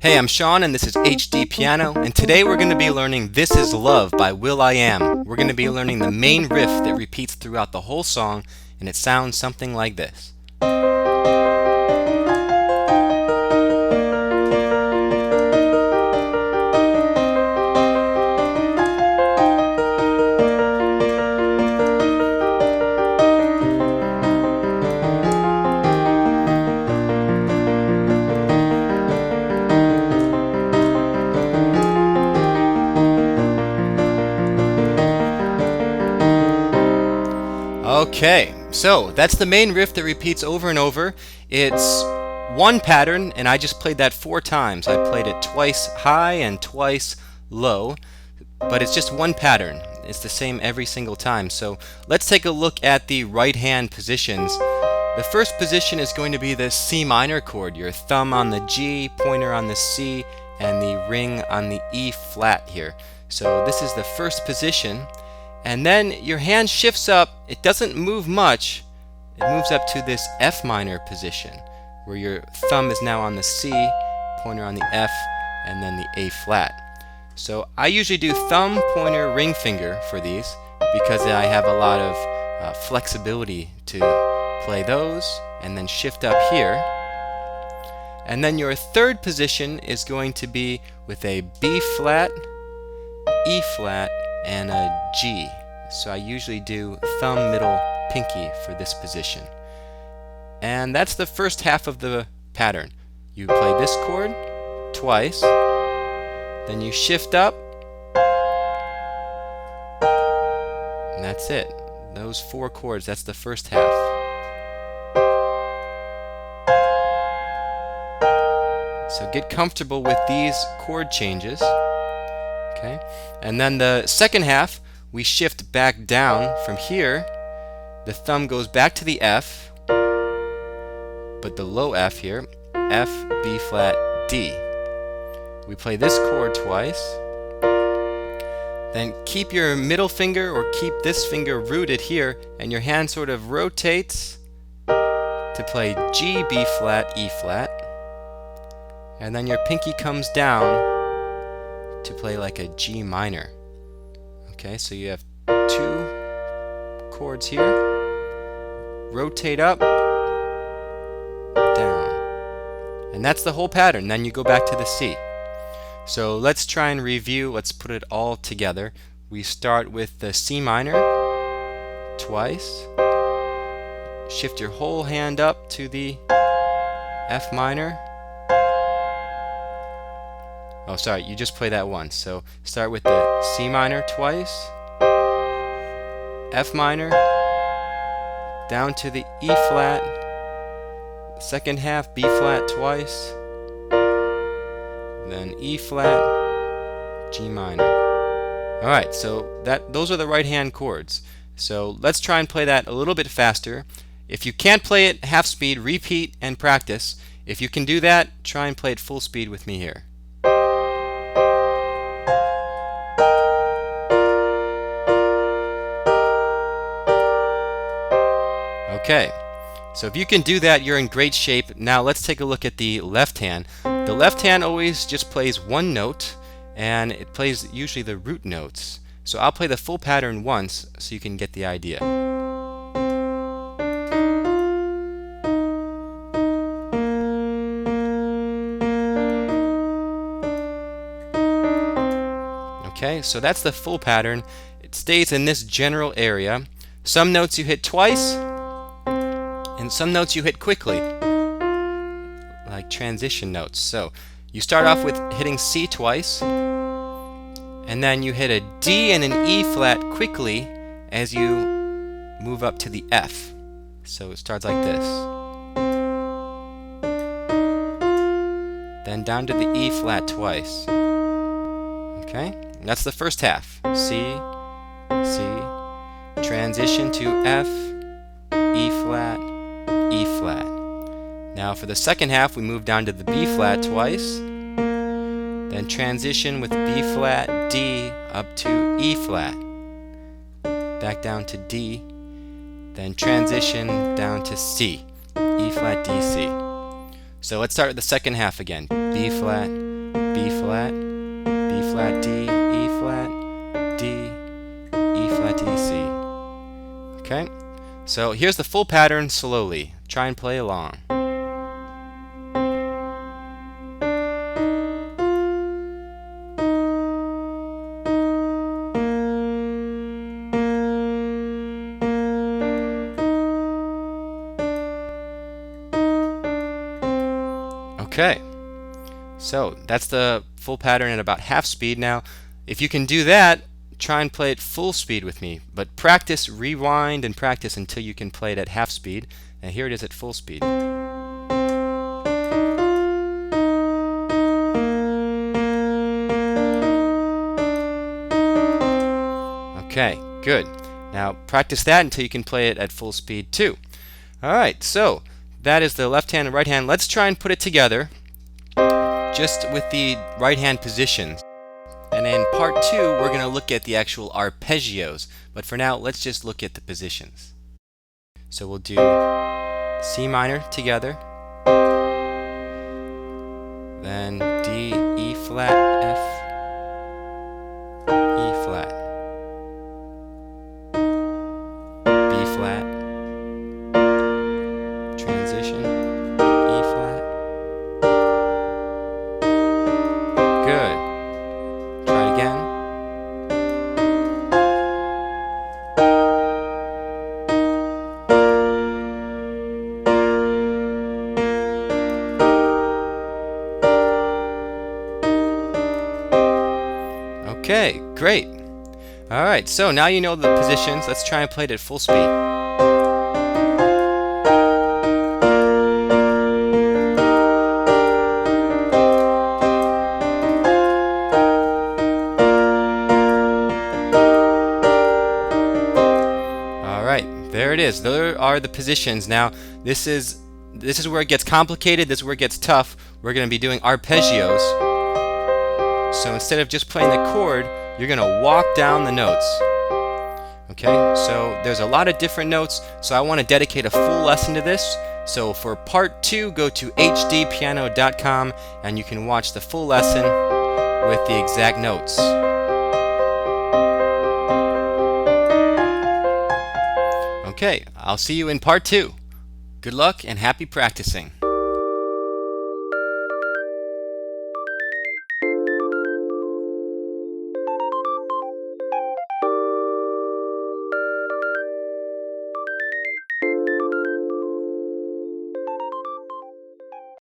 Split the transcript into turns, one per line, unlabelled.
Hey, I'm Sean and this is HDpiano, and today we're going to be learning This Is Love by Will.i.am. We're going to be learning the main riff that repeats throughout the whole song, and it sounds something like this. Okay, so that's the main riff that repeats over and over. It's one pattern, and I just played that 4 times. I played it twice high and twice low, but it's just one pattern. It's the same every single time. So let's take a look at the right hand positions. The first position is going to be the C minor chord, your thumb on the G, pointer on the C, and the ring on the E flat here. So this is the first position. And then your hand shifts up. It doesn't move much. It moves up to this F minor position, where your thumb is now on the C, pointer on the F, and then the A flat. So I usually do thumb, pointer, ring finger for these because I have a lot of flexibility to play those and then shift up here. And then your third position is going to be with a B flat, E flat, and a G. So I usually do thumb, middle, pinky for this position. And that's the first half of the pattern. You play this chord twice, then you shift up, and that's it. Those 4 chords, that's the first half. So get comfortable with these chord changes. Okay? And then the second half, we shift back down from here. The thumb goes back to the F, but the low F here, F, B flat, D. We play this chord twice. Then keep your middle finger or keep this finger rooted here, and your hand sort of rotates to play G, B flat, E flat. And then your pinky comes down to play like a G minor. Okay, so you have 2 chords here. Rotate up, down. And that's the whole pattern. Then you go back to the C. So let's try and review. Let's put it all together. We start with the C minor twice. Shift your whole hand up to the F minor. Oh, sorry, you just play that once. So start with the C minor twice, F minor, down to the E flat, second half B flat twice, then E flat, G minor. Alright, so those are the right hand chords. So let's try and play that a little bit faster. If you can't play it half speed, repeat and practice. If you can do that, try and play it full speed with me here. Okay, so if you can do that, you're in great shape. Now let's take a look at the left hand. The left hand always just plays one note, and it plays usually the root notes. So I'll play the full pattern once so you can get the idea. Okay, so that's the full pattern. It stays in this general area. Some notes you hit twice, and some notes you hit quickly, like transition notes. So you start off with hitting C twice, and then you hit a D and an E flat quickly as you move up to the F. So it starts like this. Then down to the E flat twice. Okay? And that's the first half. C, C, transition to F, E flat, E flat. Now for the second half, we move down to the B flat twice, then transition with B flat, D up to E flat, back down to D, then transition down to C, E flat, D, C. So let's start with the second half again. B flat, B flat, B flat, D, E flat, D, E flat, D, C. Okay? So here's the full pattern slowly. Try and play along. Okay, so that's the full pattern at about half speed. Now, if you can do that, try and play it full speed with me, but practice, rewind, and practice until you can play it at half speed. And here it is at full speed. Okay, good. Now practice that until you can play it at full speed too. Alright, so that is the left hand and right hand. Let's try and put it together just with the right hand positions. And in part 2, we're going to look at the actual arpeggios. But for now, let's just look at the positions. So we'll do C minor together, then D, E flat, F, E flat, B flat, transition, E flat. Good. Try it again. Okay, great. Alright, so now you know the positions. Let's try and play it at full speed. Alright, there it is. There are the positions. Now, this is where it gets complicated. This is where it gets tough. We're going to be doing arpeggios. So instead of just playing the chord, you're going to walk down the notes. Okay, so there's a lot of different notes, so I want to dedicate a full lesson to this. So for part 2, go to HDpiano.com and you can watch the full lesson with the exact notes. Okay, I'll see you in part 2. Good luck and happy practicing.